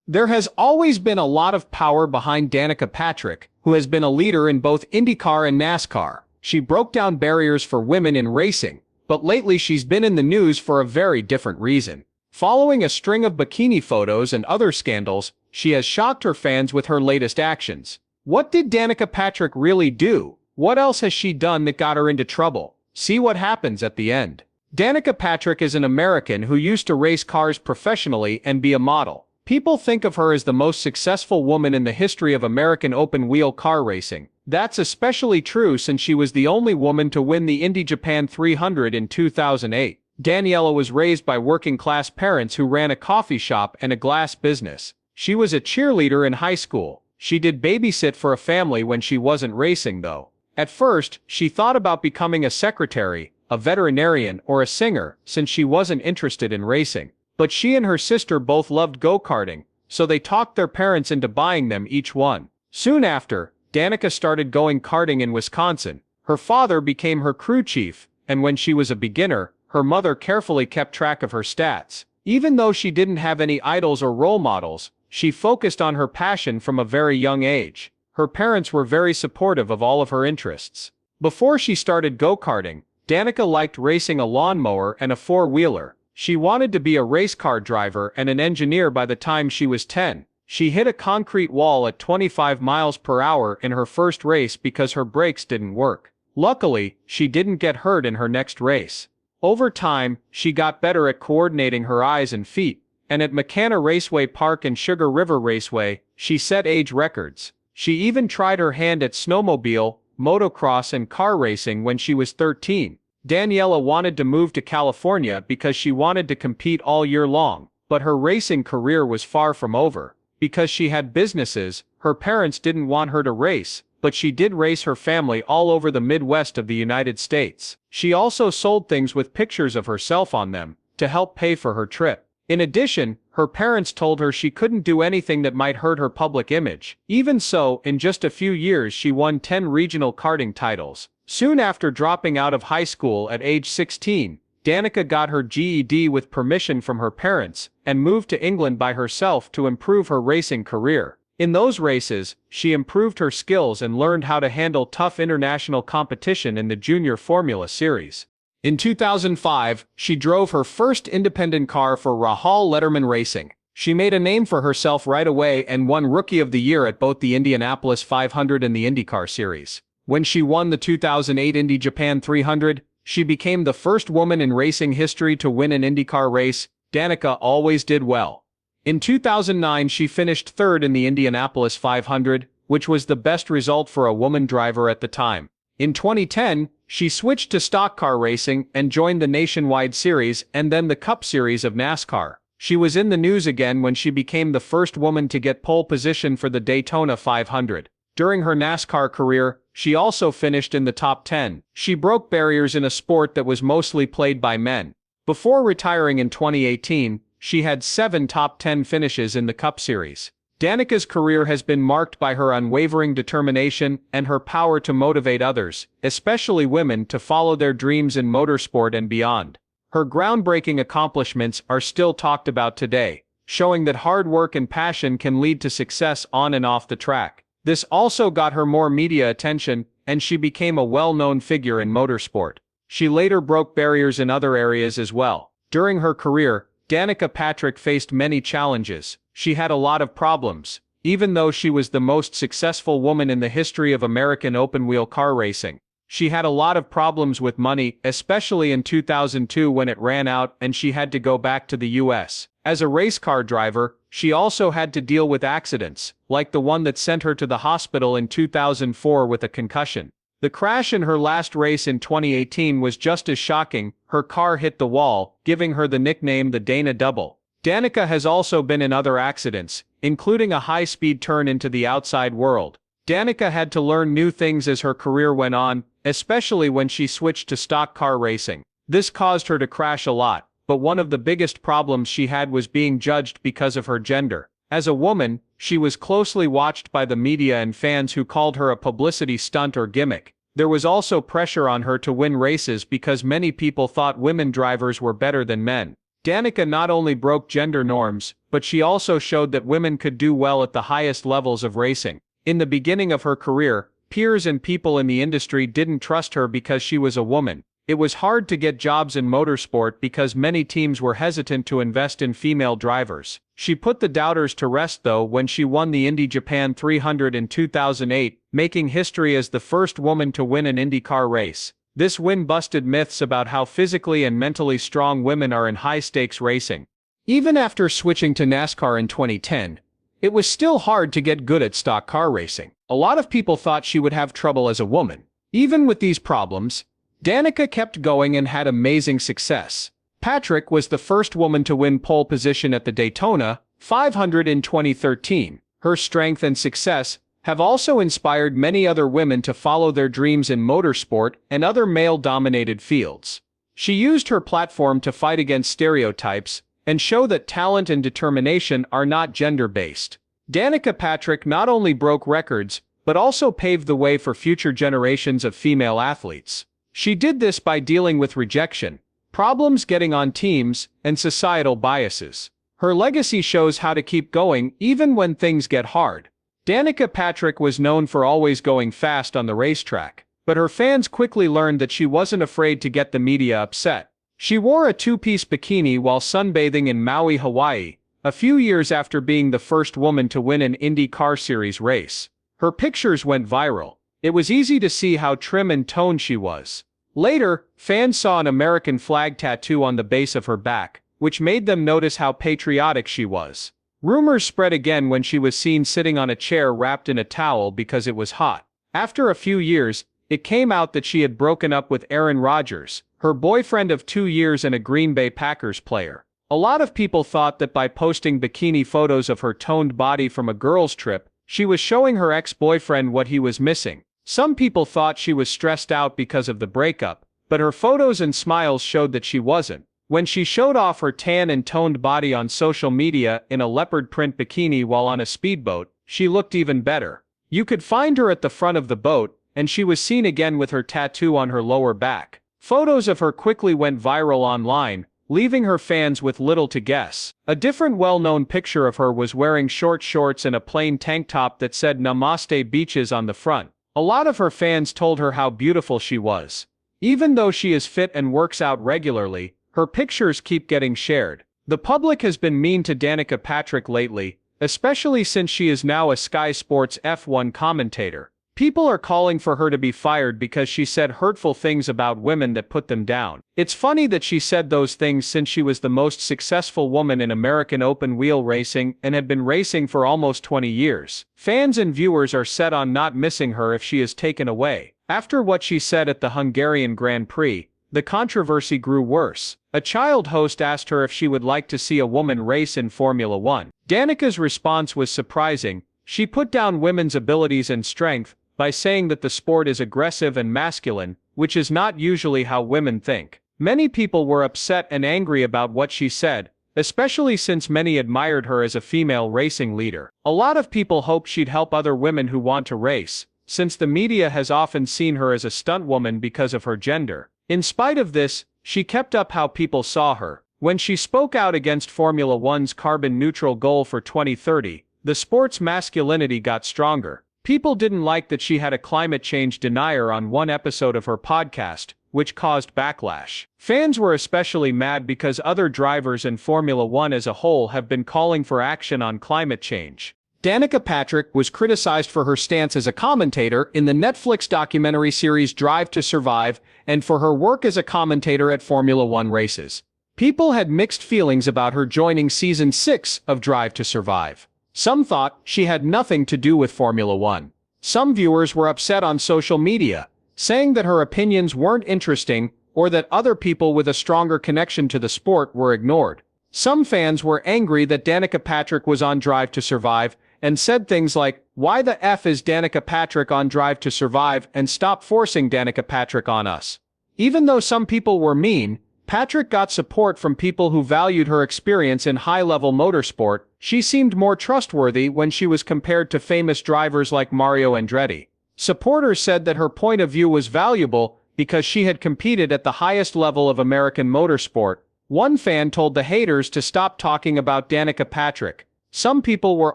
There has always been a lot of power behind Danica Patrick, who has been a leader in both IndyCar and NASCAR. She broke down barriers for women in racing, but lately she's been in the news for a very different reason. Following a string of bikini photos and other scandals, she has shocked her fans with her latest actions. What did Danica Patrick really do? What else has she done that got her into trouble? See what happens at the end. Danica Patrick is an American who used to race cars professionally and be a model. People think of her as the most successful woman in the history of American open-wheel car racing. That's especially true since she was the only woman to win the Indy Japan 300 in 2008. Daniela was raised by working-class parents who ran a coffee shop and a glass business. She was a cheerleader in high school. She did babysit for a family when she wasn't racing though. At first, she thought about becoming a secretary, a veterinarian, or a singer, since she wasn't interested in racing. But she and her sister both loved go-karting, so they talked their parents into buying them each one. Soon after, Danica started going karting in Wisconsin. Her father became her crew chief, and when she was a beginner, her mother carefully kept track of her stats. Even though she didn't have any idols or role models, she focused on her passion from a very young age. Her parents were very supportive of all of her interests. Before she started go-karting, Danica liked racing a lawnmower and a four-wheeler. She wanted to be a race car driver and an engineer by the time she was 10. She hit a concrete wall at 25 miles per hour in her first race because her brakes didn't work. Luckily, she didn't get hurt in her next race. Over time, she got better at coordinating her eyes and feet, and at McKenna Raceway Park and Sugar River Raceway, she set age records. She even tried her hand at snowmobile, motocross and car racing when she was 13. Daniela wanted to move to California because she wanted to compete all year long, but her racing career was far from over. Because she had businesses, her parents didn't want her to race, but she did race her family all over the Midwest of the United States. She also sold things with pictures of herself on them, to help pay for her trip. In addition, her parents told her she couldn't do anything that might hurt her public image. Even so, in just a few years she won 10 regional karting titles. Soon after dropping out of high school at age 16, Danica got her GED with permission from her parents, and moved to England by herself to improve her racing career. In those races, she improved her skills and learned how to handle tough international competition in the Junior Formula Series. In 2005, she drove her first independent car for Rahal Letterman Racing. She made a name for herself right away and won Rookie of the Year at both the Indianapolis 500 and the IndyCar Series. When she won the 2008 Indy Japan 300, she became the first woman in racing history to win an IndyCar race. Danica always did well. In 2009 she finished third in the Indianapolis 500, which was the best result for a woman driver at the time. In 2010, she switched to stock car racing and joined the Nationwide Series and then the Cup Series of NASCAR. She was in the news again when she became the first woman to get pole position for the Daytona 500. During her NASCAR career, she also finished in the top 10. She broke barriers in a sport that was mostly played by men. Before retiring in 2018, she had 7 top 10 finishes in the Cup Series. Danica's career has been marked by her unwavering determination and her power to motivate others, especially women, to follow their dreams in motorsport and beyond. Her groundbreaking accomplishments are still talked about today, showing that hard work and passion can lead to success on and off the track. This also got her more media attention, and she became a well-known figure in motorsport. She later broke barriers in other areas as well. During her career, Danica Patrick faced many challenges. She had a lot of problems. Even though she was the most successful woman in the history of American open-wheel car racing, she had a lot of problems with money, especially in 2002 when it ran out and she had to go back to the US. As a race car driver, she also had to deal with accidents, like the one that sent her to the hospital in 2004 with a concussion. The crash in her last race in 2018 was just as shocking. Her car hit the wall, giving her the nickname the Dana Double. Danica has also been in other accidents, including a high-speed turn into the outside world. Danica had to learn new things as her career went on, especially when she switched to stock car racing. This caused her to crash a lot, but one of the biggest problems she had was being judged because of her gender. As a woman, she was closely watched by the media and fans who called her a publicity stunt or gimmick. There was also pressure on her to win races because many people thought women drivers were better than men. Danica not only broke gender norms, but she also showed that women could do well at the highest levels of racing. In the beginning of her career, peers and people in the industry didn't trust her because she was a woman. It was hard to get jobs in motorsport because many teams were hesitant to invest in female drivers. She put the doubters to rest though when she won the Indy Japan 300 in 2008, making history as the first woman to win an IndyCar race. This win busted myths about how physically and mentally strong women are in high-stakes racing. Even after switching to NASCAR in 2010, it was still hard to get good at stock car racing. A lot of people thought she would have trouble as a woman. Even with these problems, Danica kept going and had amazing success. Patrick was the first woman to win pole position at the Daytona 500 in 2013. Her strength and success have also inspired many other women to follow their dreams in motorsport and other male-dominated fields. She used her platform to fight against stereotypes and show that talent and determination are not gender-based. Danica Patrick not only broke records, but also paved the way for future generations of female athletes. She did this by dealing with rejection, problems getting on teams, and societal biases. Her legacy shows how to keep going even when things get hard. Danica Patrick was known for always going fast on the racetrack, but her fans quickly learned that she wasn't afraid to get the media upset. She wore a two-piece bikini while sunbathing in Maui, Hawaii, a few years after being the first woman to win an Indy Car Series race. Her pictures went viral. It was easy to see how trim and toned she was. Later, fans saw an American flag tattoo on the base of her back, which made them notice how patriotic she was. Rumors spread again when she was seen sitting on a chair wrapped in a towel because it was hot. After a few years, it came out that she had broken up with Aaron Rodgers, her boyfriend of 2 years and a Green Bay Packers player. A lot of people thought that by posting bikini photos of her toned body from a girls' trip, she was showing her ex-boyfriend what he was missing. Some people thought she was stressed out because of the breakup, but her photos and smiles showed that she wasn't. When she showed off her tan and toned body on social media in a leopard print bikini while on a speedboat, she looked even better. You could find her at the front of the boat, and she was seen again with her tattoo on her lower back. Photos of her quickly went viral online, leaving her fans with little to guess. A different well-known picture of her was wearing short shorts and a plain tank top that said Namaste Beaches on the front. A lot of her fans told her how beautiful she was. Even though she is fit and works out regularly, her pictures keep getting shared. The public has been mean to Danica Patrick lately, especially since she is now a Sky Sports F1 commentator. People are calling for her to be fired because she said hurtful things about women that put them down. It's funny that she said those things since she was the most successful woman in American open-wheel racing and had been racing for almost 20 years. Fans and viewers are set on not missing her if she is taken away. After what she said at the Hungarian Grand Prix, the controversy grew worse. A child host asked her if she would like to see a woman race in Formula One. Danica's response was surprising. She put down women's abilities and strength by saying that the sport is aggressive and masculine, which is not usually how women think. Many people were upset and angry about what she said, especially since many admired her as a female racing leader. A lot of people hope she'd help other women who want to race, since the media has often seen her as a stunt woman because of her gender. In spite of this, she kept up how people saw her. When she spoke out against Formula One's carbon-neutral goal for 2030, the sport's masculinity got stronger. People didn't like that she had a climate change denier on one episode of her podcast, which caused backlash. Fans were especially mad because other drivers and Formula One as a whole have been calling for action on climate change. Danica Patrick was criticized for her stance as a commentator in the Netflix documentary series Drive to Survive and for her work as a commentator at Formula One races. People had mixed feelings about her joining Season 6 of Drive to Survive. Some thought she had nothing to do with Formula One. Some viewers were upset on social media, saying that her opinions weren't interesting or that other people with a stronger connection to the sport were ignored. Some fans were angry that Danica Patrick was on Drive to Survive and said things like, "Why the F is Danica Patrick on Drive to Survive and stop forcing Danica Patrick on us?" Even though some people were mean, Patrick got support from people who valued her experience in high-level motorsport. She seemed more trustworthy when she was compared to famous drivers like Mario Andretti. Supporters said that her point of view was valuable because she had competed at the highest level of American motorsport, One fan told the haters to stop talking about Danica Patrick. Some people were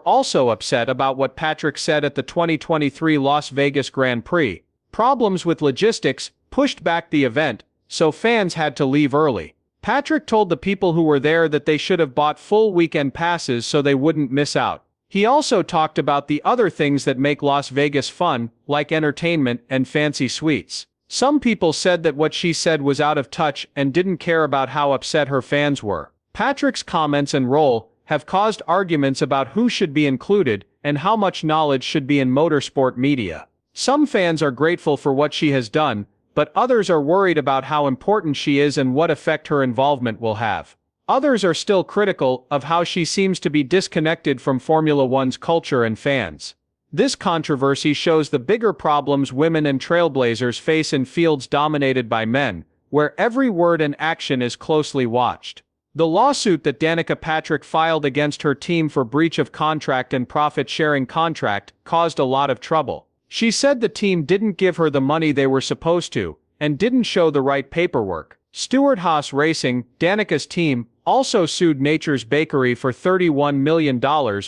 also upset about what Patrick said at the 2023 Las Vegas Grand Prix. Problems with logistics pushed back the event, so fans had to leave early. Patrick told the people who were there that they should have bought full weekend passes so they wouldn't miss out. He also talked about the other things that make Las Vegas fun, like entertainment and fancy suites. Some people said that what she said was out of touch and didn't care about how upset her fans were. Patrick's comments and role have caused arguments about who should be included and how much knowledge should be in motorsport media. Some fans are grateful for what she has done, but others are worried about how important she is and what effect her involvement will have. Others are still critical of how she seems to be disconnected from Formula One's culture and fans. This controversy shows the bigger problems women and trailblazers face in fields dominated by men, where every word and action is closely watched. The lawsuit that Danica Patrick filed against her team for breach of contract and profit-sharing contract caused a lot of trouble. She said the team didn't give her the money they were supposed to, and didn't show the right paperwork. Stewart-Haas Racing, Danica's team, also sued Nature's Bakery for $31 million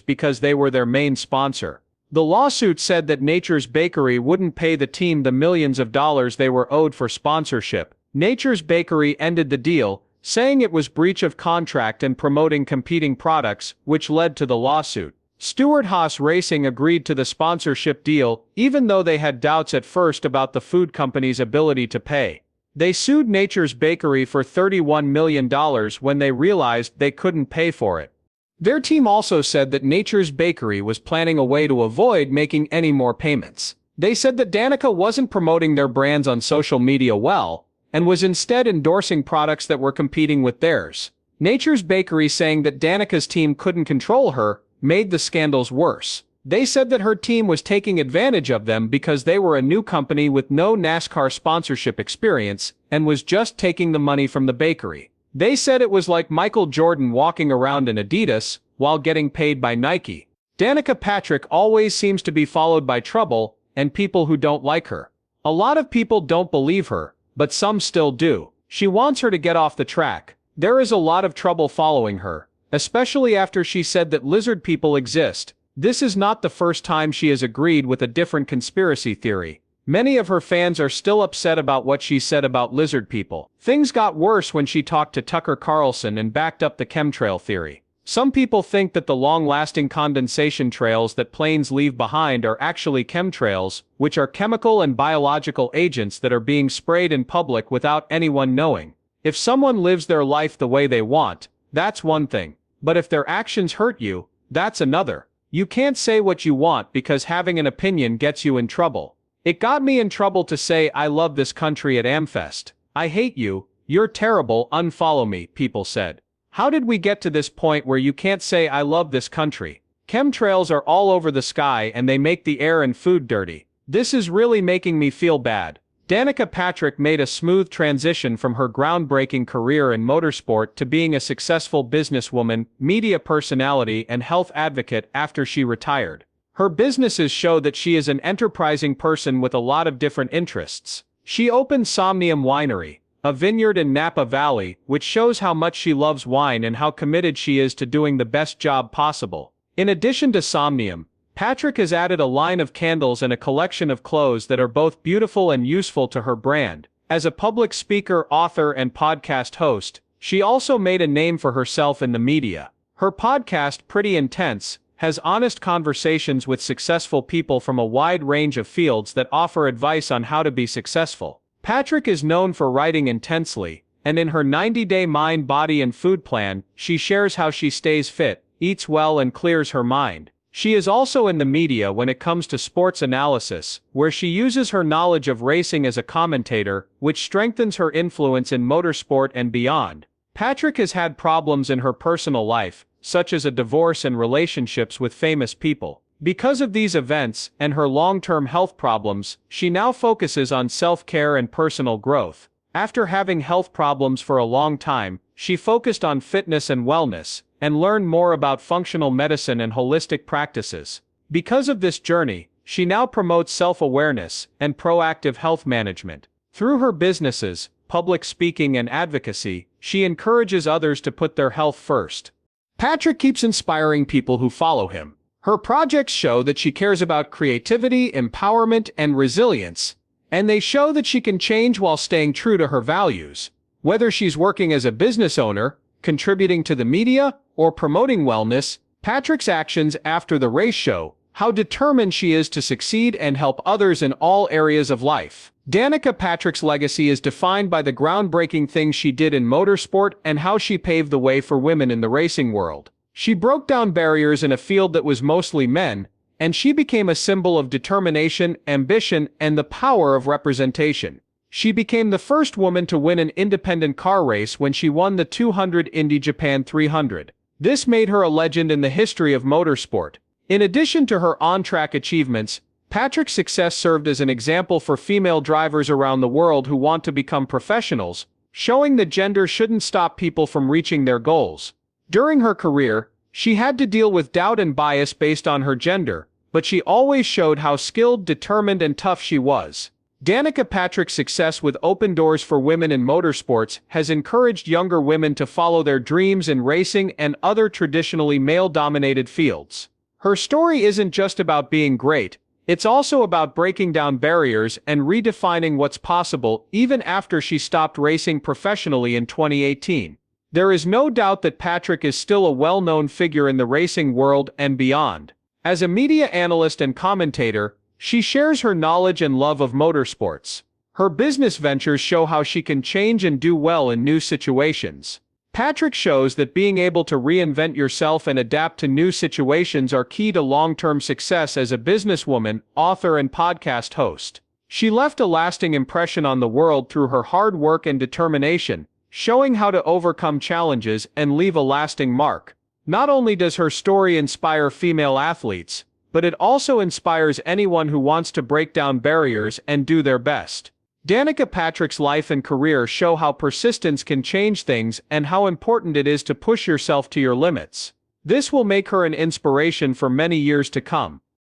because they were their main sponsor. The lawsuit said that Nature's Bakery wouldn't pay the team the millions of dollars they were owed for sponsorship. Nature's Bakery ended the deal, saying it was breach of contract and promoting competing products, which led to the lawsuit. Stewart-Haas Racing agreed to the sponsorship deal, even though they had doubts at first about the food company's ability to pay. They sued Nature's Bakery for $31 million when they realized they couldn't pay for it. Their team also said that Nature's Bakery was planning a way to avoid making any more payments. They said that Danica wasn't promoting their brands on social media well, and was instead endorsing products that were competing with theirs. Nature's Bakery saying that Danica's team couldn't control her made the scandals worse. They said that her team was taking advantage of them because they were a new company with no NASCAR sponsorship experience and was just taking the money from the bakery. They said it was like Michael Jordan walking around in Adidas while getting paid by Nike. Danica Patrick always seems to be followed by trouble and people who don't like her. A lot of people don't believe her, but some still do. She wants her to get off the track. There is a lot of trouble following her, especially after she said that lizard people exist. This is not the first time she has agreed with a different conspiracy theory. Many of her fans are still upset about what she said about lizard people. Things got worse when she talked to Tucker Carlson and backed up the chemtrail theory. Some people think that the long-lasting condensation trails that planes leave behind are actually chemtrails, which are chemical and biological agents that are being sprayed in public without anyone knowing. If someone lives their life the way they want, that's one thing. But if their actions hurt you, that's another. You can't say what you want because having an opinion gets you in trouble. It got me in trouble to say I love this country at Amfest. I hate you, you're terrible, unfollow me, people said. How did we get to this point where you can't say I love this country? Chemtrails are all over the sky and they make the air and food dirty. This is really making me feel bad. Danica Patrick made a smooth transition from her groundbreaking career in motorsport to being a successful businesswoman, media personality and health advocate after she retired. Her businesses show that she is an enterprising person with a lot of different interests. She opened Somnium Winery, a vineyard in Napa Valley, which shows how much she loves wine and how committed she is to doing the best job possible. In addition to Somnium, Patrick has added a line of candles and a collection of clothes that are both beautiful and useful to her brand. As a public speaker, author, and podcast host, she also made a name for herself in the media. Her podcast, Pretty Intense, has honest conversations with successful people from a wide range of fields that offer advice on how to be successful. Patrick is known for writing intensely, and in her 90-day mind, body, and food plan, she shares how she stays fit, eats well, and clears her mind. She is also in the media when it comes to sports analysis, where she uses her knowledge of racing as a commentator, which strengthens her influence in motorsport and beyond. Patrick has had problems in her personal life, such as a divorce and relationships with famous people. Because of these events and her long-term health problems, she now focuses on self-care and personal growth. After having health problems for a long time, she focused on fitness and wellness, and learned more about functional medicine and holistic practices. Because of this journey, she now promotes self-awareness and proactive health management. Through her businesses, public speaking and advocacy, she encourages others to put their health first. Patrick keeps inspiring people who follow him. Her projects show that she cares about creativity, empowerment, and resilience, and they show that she can change while staying true to her values. Whether she's working as a business owner, contributing to the media, or promoting wellness, Patrick's actions after the race show how determined she is to succeed and help others in all areas of life. Danica Patrick's legacy is defined by the groundbreaking things she did in motorsport and how she paved the way for women in the racing world. She broke down barriers in a field that was mostly men, and she became a symbol of determination, ambition, and the power of representation. She became the first woman to win an independent car race when she won the 200 Indy Japan 300. This made her a legend in the history of motorsport. In addition to her on-track achievements, Patrick's success served as an example for female drivers around the world who want to become professionals, showing that gender shouldn't stop people from reaching their goals. During her career, she had to deal with doubt and bias based on her gender, but she always showed how skilled, determined, and tough she was. Danica Patrick's success with open doors for women in motorsports has encouraged younger women to follow their dreams in racing and other traditionally male-dominated fields. Her story isn't just about being great, it's also about breaking down barriers and redefining what's possible even after she stopped racing professionally in 2018. There is no doubt that Patrick is still a well-known figure in the racing world and beyond. As a media analyst and commentator, she shares her knowledge and love of motorsports. Her business ventures show how she can change and do well in new situations. Patrick shows that being able to reinvent yourself and adapt to new situations are key to long-term success as a businesswoman, author, and podcast host. She left a lasting impression on the world through her hard work and determination, showing how to overcome challenges and leave a lasting mark. Not only does her story inspire female athletes, but it also inspires anyone who wants to break down barriers and do their best. Danica Patrick's life and career show how persistence can change things and how important it is to push yourself to your limits. This will make her an inspiration for many years to come.